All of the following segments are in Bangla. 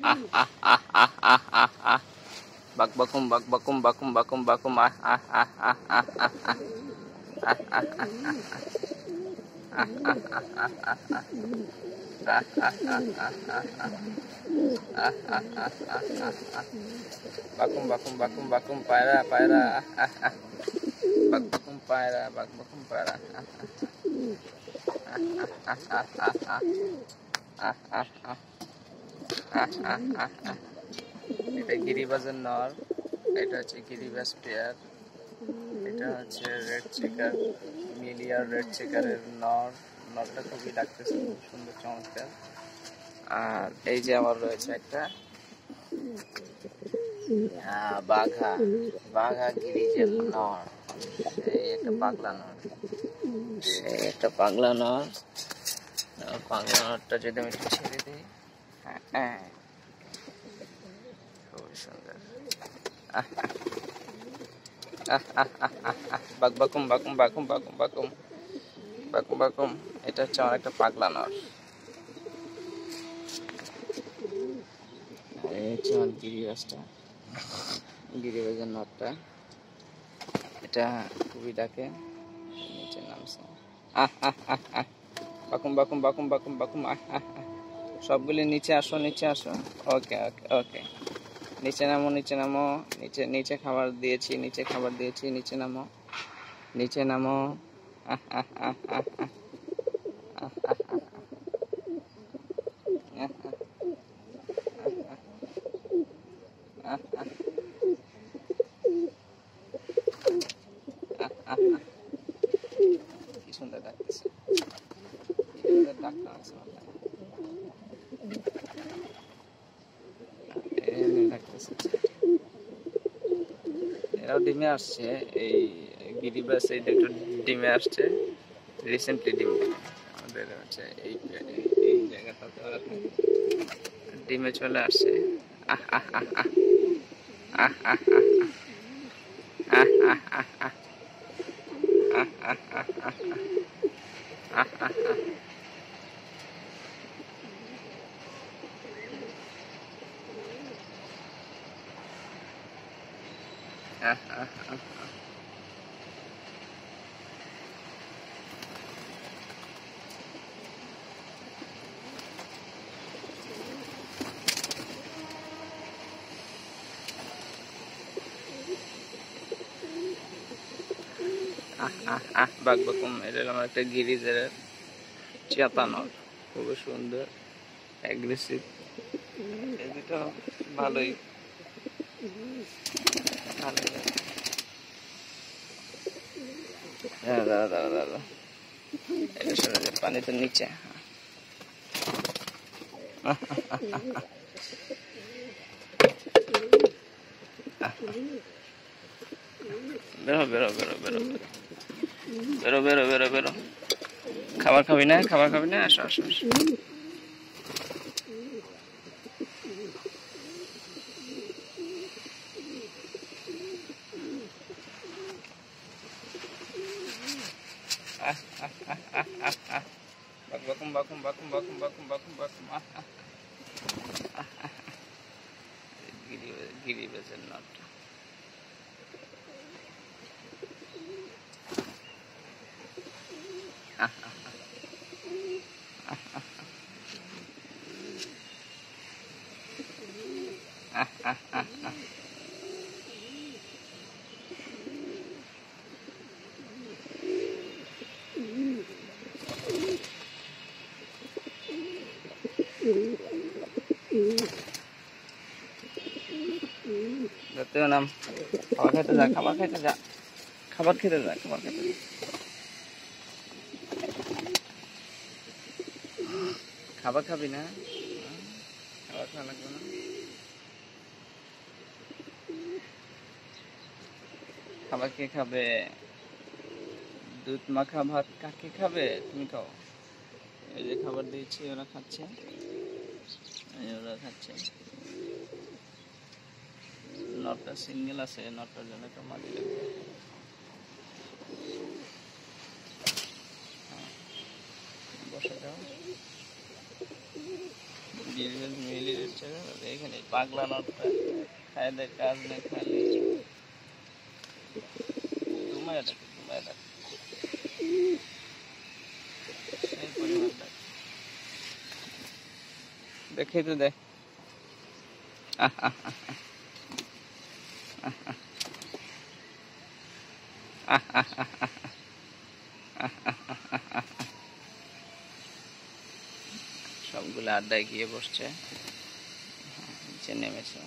ah ah ah ah ah ah ah bak bakum bak bakum bakum bakum bakum ah ah ah ah ah ah ah ah bakum bakum bakum bakum paira paira bak bakum paira bak bakum paira এটা গিরিবাজের নর, এটা হচ্ছে গিরিবাজ পেয়ার, এটা হচ্ছে রেড চেকার মিলিয়ার রেড চেকারের নর। নরটা খুবই লাগতেছে, খুব সুন্দর চমৎকার। আর এই যে আমার রয়েছে একটা বাঘা বাঘা গিরিজের নর, সেই একটা পাগলা নর, সেই একটা পাগলা নর। পাগলা নরটা যদি আমি একটু ছেড়ে দিই, হ্যাঁ খুব সুন্দর। বাক বাকুম বাকুম বাকুম বাকুম বাকুম বাকুম বাকুম, এটা হচ্ছে আমার একটা পাগলা নর। এই হচ্ছে আমার গিরিবাজটা, গিরিবাজের নরটা। এটা খুবই ডাকে, নিচে নামছে বাকুম বাকুম বাকুম বাকুম বাকুম। সবগুলি নিচে আসো, নিচে আসো। ওকে ওকে ওকে, নিচে নামো, নিচে নামো, নিচে নিচে খাবার দিয়েছি, নিচে খাবার দিয়েছি, নিচে নামো, নিচে নামো। কি সুন্দর ডাকতেছে, কি সুন্দর ডাকটা আছে। এরাও ডিমে আসছে, এই গিরিবাস এই দুটো ডিমে আসছে রিসেন্টলি। ডিম আমাদের হচ্ছে এই জায়গাটাতে ডিমে চলে আসছে। আহ আহ আহ আহ আহ আহ আহ আহ আহ আহ বাঘ বাকুম। এটা আমার একটা গিরিজের চেতানোর, খুবই সুন্দর, অ্যাগ্রেসিভ। এই দুটো ভালোই ভালোই। হ্যাঁ দাদা দাদা দাদা, এটা শুনে যে পানিতে নিচে। বেরো বেরো বেরো বেরো বেরো বেরো বেরো বেরো, খাবার খাবি না, খাবার খাবি না, আসো আসো আসো। বাকুম বাকুম বাকুম বাকুম বাকুম বাকুম বাকুম। গিরিবাজের নটটা। নাম খাবার খেতে যা, খাবার খেতে যা, খাবার খেতে যা, খাবার খেতে যা। খাবার খাবি না, খাবার খাওয়া লাগবে না। খাবার কে খাবে? দুধ মাখা ভাত কাকে খাবে? তুমি খাও। এই যে খাবার দিয়েছি, ওরা খাচ্ছে, ওরা খাচ্ছে। নটটা সিঙ্গেল আছে, নটটার জন্য একটা মাটি লাগবে। বসে যাও, মিলিয়ে দেখেন এই পাগলা নটটা খায়দের কাজ নেই, খালি ঘুমায় থাকে সেই পরিমাণ ডাকে। দেখেই তো দেখ, সবগুলো আড্ডায় গিয়ে বসছে, নিচে নেমেছে।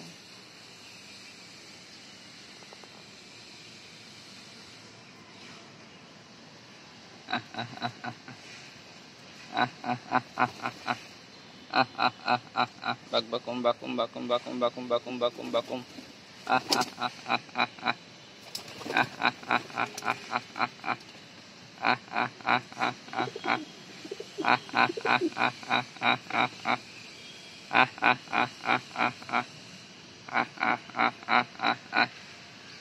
বাকুম বাকুম বাকুম বাকুম বাকুম বাকুম বাকুম বাকুম।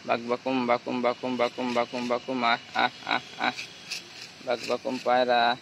Bak bakum bakum bakum bakum bakum bakum bak bakum para